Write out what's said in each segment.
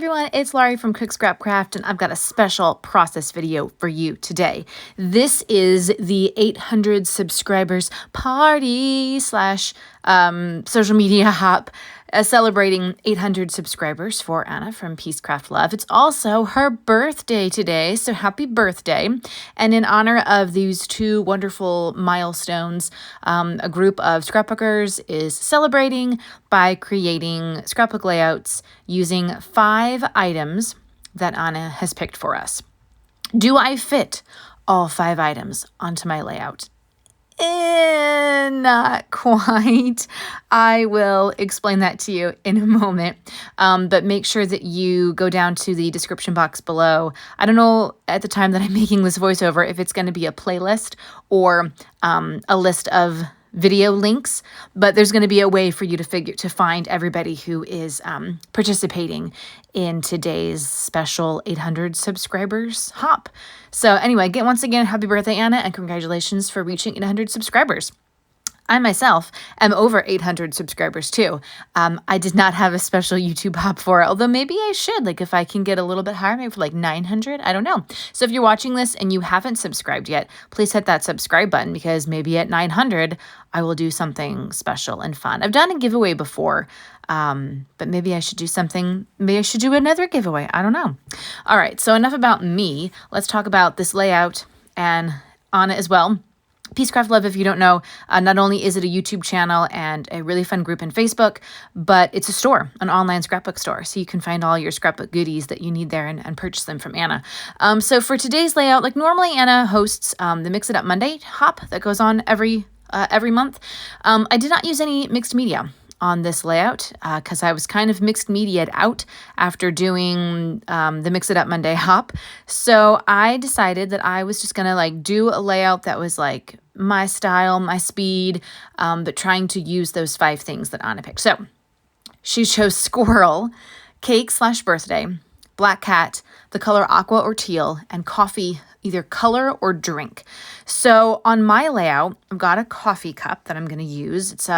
everyone, it's Laurie from Cook Scrap Craft, and I've got a special process video for you today. This is the 800 subscribers party slash social media hop, celebrating 800 subscribers for Anna from Peace Craft Love. It's also her birthday today, so happy birthday. And in honor of these two wonderful milestones, a group of scrapbookers is celebrating by creating scrapbook layouts using 5 items that Anna has picked for us. Do I fit all 5 items onto my layout? Not quite. I will explain that to you in a moment, but make sure that you go down to the description box below. I don't know at the time that I'm making this voiceover if it's going to be a playlist or a list of video links, but there's going to be a way for you to find everybody who is participating in today's special 800 subscribers hop. So anyway, once again, happy birthday, Anna, and congratulations for reaching 800 subscribers. I myself am over 800 subscribers too. I did not have a special YouTube hop for it, although maybe I should, like if I can get a little bit higher, maybe for like 900, I don't know. So if you're watching this and you haven't subscribed yet, please hit that subscribe button, because maybe at 900, I will do something special and fun. I've done a giveaway before, but maybe I should do something, maybe I should do another giveaway. I don't know. All right, so enough about me. Let's talk about this layout and Anna as well. Peace Craft Love, if you don't know, not only is it a YouTube channel and a really fun group in Facebook, but it's a store, an online scrapbook store. So you can find all your scrapbook goodies that you need there and purchase them from Anna. So for today's layout, like normally Anna hosts the Mix It Up Monday hop that goes on every month. I did not use any mixed media on this layout because I was kind of mixed media'd out after doing the Mix It Up Monday hop. So I decided that I was just gonna like do a layout that was like my style, my speed, but trying to use those 5 things that Anna picked. So she chose squirrel, cake / birthday, black cat, the color aqua or teal, and coffee, either color or drink. So on my layout, I've got a coffee cup that I'm gonna use. It's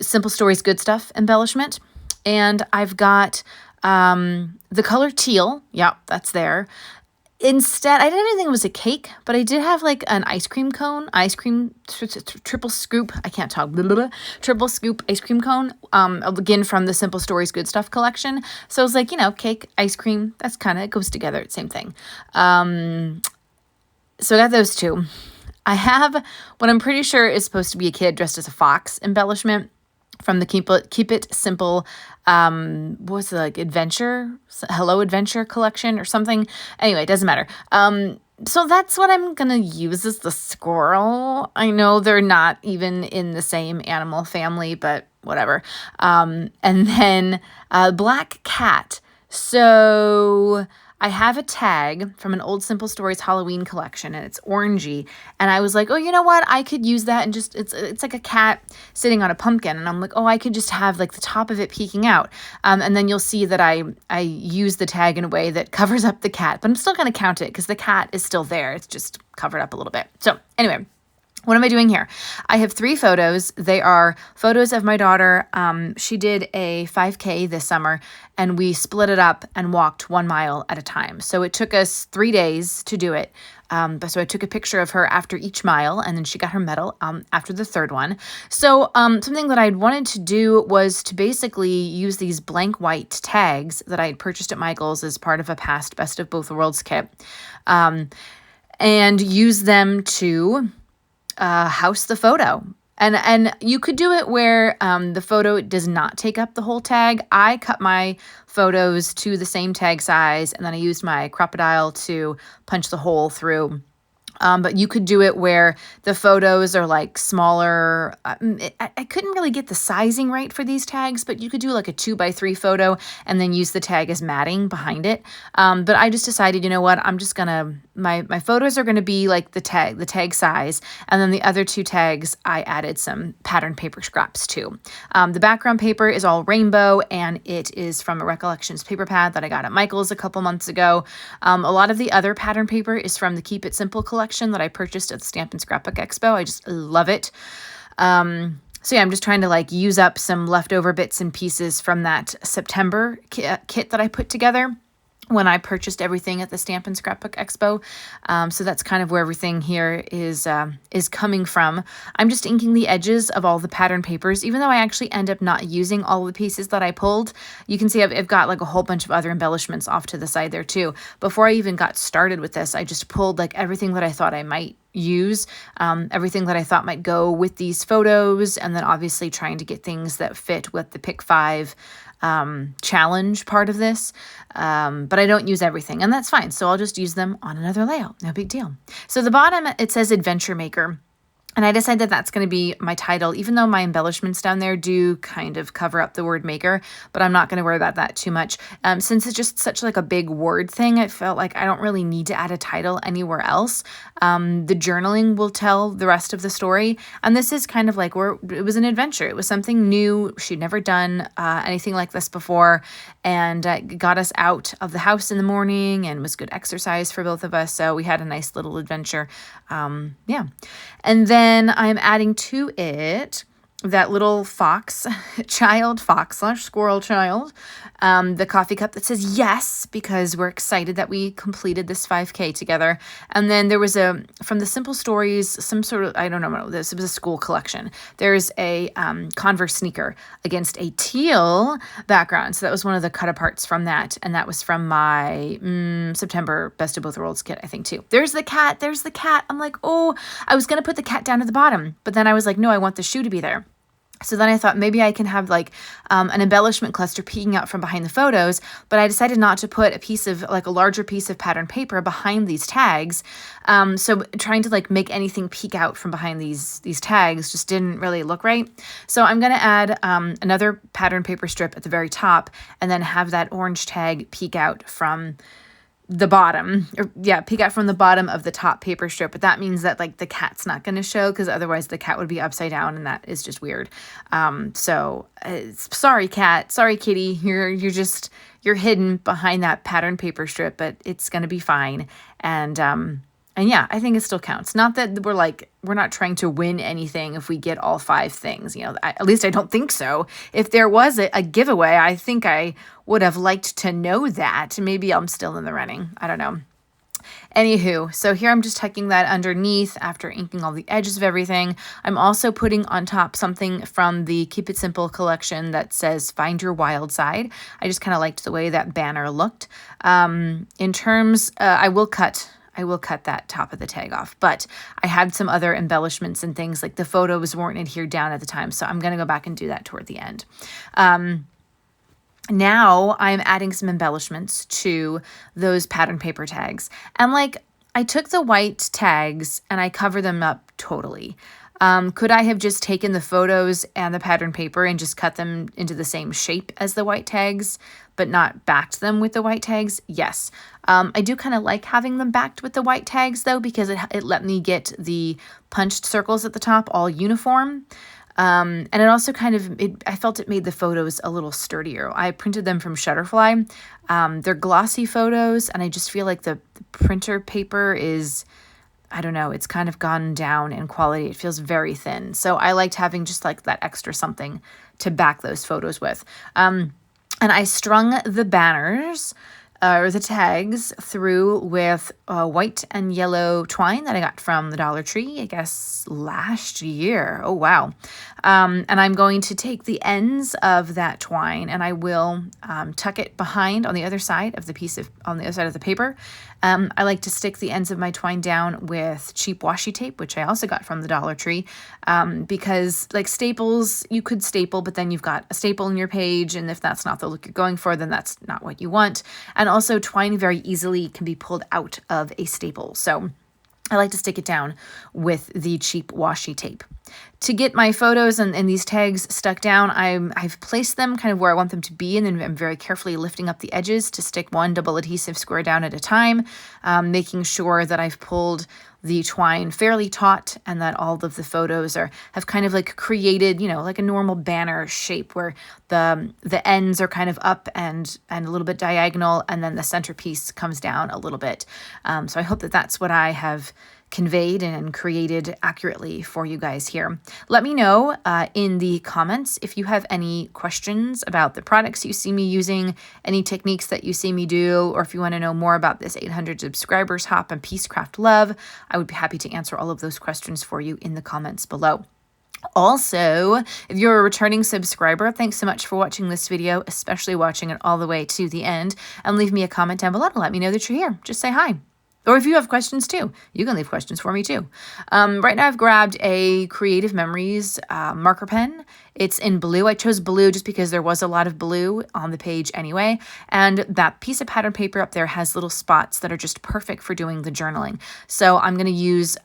Simple Stories Good Stuff embellishment. And I've got the color teal. Yeah, that's there. Instead, I didn't think it was a cake, but I did have like an ice cream cone, triple scoop. I can't talk. Blah, blah, blah, triple scoop ice cream cone. Again, from the Simple Stories Good Stuff collection. So I was like, cake, ice cream, that's it goes together. It's same thing. So I got those 2. I have what I'm pretty sure is supposed to be a kid dressed as a fox embellishment from the Keep It Simple, what was it, like Hello Adventure collection or something. Anyway, it doesn't matter. So that's what I'm going to use as the squirrel. I know they're not even in the same animal family, but whatever. And then black cat. So I have a tag from an old Simple Stories Halloween collection, and it's orangey. And I was like, oh, you know what? I could use that, and just it's like a cat sitting on a pumpkin. And I'm like, oh, I could just have like the top of it peeking out. And then you'll see that I use the tag in a way that covers up the cat, but I'm still going to count it because the cat is still there. It's just covered up a little bit. So anyway, what am I doing here? I have 3 photos. They are photos of my daughter. She did a 5K this summer, and we split it up and walked 1 mile at a time. So it took us 3 days to do it. So I took a picture of her after each mile, and then she got her medal after the 3rd one. So something that I'd wanted to do was to basically use these blank white tags that I had purchased at Michael's as part of a past Best of Both Worlds kit, and use them to house the photo. And you could do it where the photo does not take up the whole tag. I cut my photos to the same tag size, and then I used my Crocodile to punch the hole through. But you could do it where the photos are like smaller. I couldn't really get the sizing right for these tags, but you could do like a 2x3 photo and then use the tag as matting behind it. But I just decided, you know what, I'm just gonna, my photos are gonna be like the tag size, and then the other 2 tags I added some pattern paper scraps to. The background paper is all rainbow, and it is from a Recollections paper pad that I got at Michael's a couple months ago. A lot of the other pattern paper is from the Keep It Simple collection that I purchased at the Stamp and Scrapbook Expo. I just love it. So yeah, I'm just trying to like use up some leftover bits and pieces from that September kit that I put together when I purchased everything at the Stamp and Scrapbook Expo. So that's kind of where everything here is coming from. I'm just inking the edges of all the pattern papers, even though I actually end up not using all the pieces that I pulled. You can see I've got like a whole bunch of other embellishments off to the side there too. Before I even got started with this, I just pulled like everything that I thought I might use, everything that I thought might go with these photos, and then obviously trying to get things that fit with the Pick 5 challenge part of this. But I don't use everything, and that's fine. So I'll just use them on another layout. No big deal. So the bottom, it says Adventure Maker. And I decided that that's going to be my title, even though my embellishments down there do kind of cover up the word maker, but I'm not going to worry about that too much. Since it's just such like a big word thing, I felt like I don't really need to add a title anywhere else. The journaling will tell the rest of the story. And this is kind of like where it was an adventure. It was something new. She'd never done anything like this before, and got us out of the house in the morning and was good exercise for both of us. So we had a nice little adventure. Yeah. And then I'm adding to it that little fox / squirrel child, the coffee cup that says yes, because we're excited that we completed this 5K together. And then there was from the Simple Stories, some sort of, I don't know, this was a school collection. There's a Converse sneaker against a teal background. So that was one of the cut aparts from that. And that was from my September Best of Both Worlds kit, I think too. There's the cat. I'm like, oh, I was going to put the cat down at the bottom, but then I was like, no, I want the shoe to be there. So then I thought maybe I can have like an embellishment cluster peeking out from behind the photos, but I decided not to put a larger piece of pattern paper behind these tags. So trying to like make anything peek out from behind these tags just didn't really look right. So I'm going to add another pattern paper strip at the very top, and then have that orange tag peek out from the bottom, peek out from the bottom of the top paper strip. But that means that like the cat's not going to show, because otherwise the cat would be upside down, and that is just weird. Sorry cat, sorry kitty, you're hidden behind that pattern paper strip, but it's going to be fine. And yeah, I think it still counts. Not that we're not trying to win anything if we get all 5 things. At least I don't think so. If there was a giveaway, I think I would have liked to know that. Maybe I'm still in the running. I don't know. Anywho, so here I'm just tucking that underneath after inking all the edges of everything. I'm also putting on top something from the Keep It Simple collection that says Find Your Wild Side. I just kind of liked the way that banner looked. In terms, I will cut that top of the tag off, but I had some other embellishments and things, like the photos weren't adhered down at the time, so I'm going to go back and do that toward the end. Now I'm adding some embellishments to those pattern paper tags. And I took the white tags and I cover them up totally. Could I have just taken the photos and the pattern paper and just cut them into the same shape as the white tags, but not backed them with the white tags? Yes. I do kind of like having them backed with the white tags though, because it let me get the punched circles at the top all uniform. And it also I felt it made the photos a little sturdier. I printed them from Shutterfly. They're glossy photos, and I just feel like the printer paper is, I don't know, it's kind of gone down in quality. It feels very thin. So I liked having just like that extra something to back those photos with. And I strung the banners or the tags through with white and yellow twine that I got from the Dollar Tree, I guess last year. Oh, wow. And I'm going to take the ends of that twine and I will tuck it behind on the other side of the paper. I like to stick the ends of my twine down with cheap washi tape, which I also got from the Dollar Tree, because like staples, you could staple, but then you've got a staple in your page, and if that's not the look you're going for, then that's not what you want. And also twine very easily can be pulled out of a staple. So I like to stick it down with the cheap washi tape. To get my photos and these tags stuck down, I've placed them kind of where I want them to be, and then I'm very carefully lifting up the edges to stick one double adhesive square down at a time, making sure that I've pulled the twine fairly taut and that all of the photos have kind of like created, like a normal banner shape where the ends are kind of up and a little bit diagonal, and then the centerpiece comes down a little bit. So I hope that that's what I have conveyed and created accurately for you guys here. Let me know in the comments if you have any questions about the products you see me using, any techniques that you see me do, or if you want to know more about this 800 subscribers hop and Piececraft love. I would be happy to answer all of those questions for you in the comments below. Also, if you're a returning subscriber, thanks so much for watching this video, especially watching it all the way to the end, and leave me a comment down below to let me know that you're here. Just say hi. Or if you have questions too, you can leave questions for me too. Right now I've grabbed a Creative Memories marker pen. It's in blue. I chose blue just because there was a lot of blue on the page anyway. And that piece of pattern paper up there has little spots that are just perfect for doing the journaling. So I'm going to use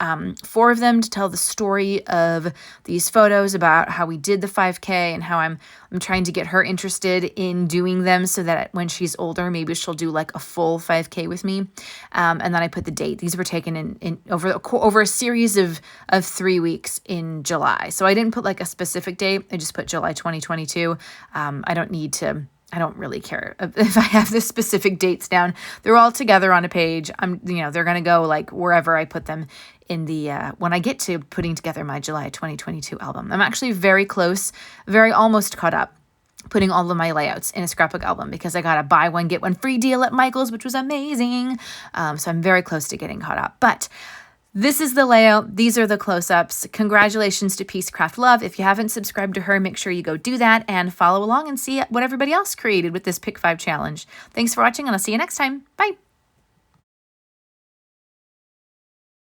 4 of them to tell the story of these photos about how we did the 5K and how I'm trying to get her interested in doing them so that when she's older, maybe she'll do like a full 5K with me. And then I put the date. These were taken in over a series of 3 weeks in July. So I didn't put like a specific date. I just put July 2022. I don't really care if I have the specific dates down. They're all together on a page. They're going to go like wherever I put them in the, when I get to putting together my July 2022 album. I'm actually very close, almost caught up, putting all of my layouts in a scrapbook album because I got a buy one, get one free deal at Michael's, which was amazing. So I'm very close to getting caught up, but this is the layout. These are the close-ups. Congratulations to Piececraft Love. If you haven't subscribed to her, make sure you go do that and follow along and see what everybody else created with this Pick 5 challenge. Thanks for watching, and I'll see you next time. Bye.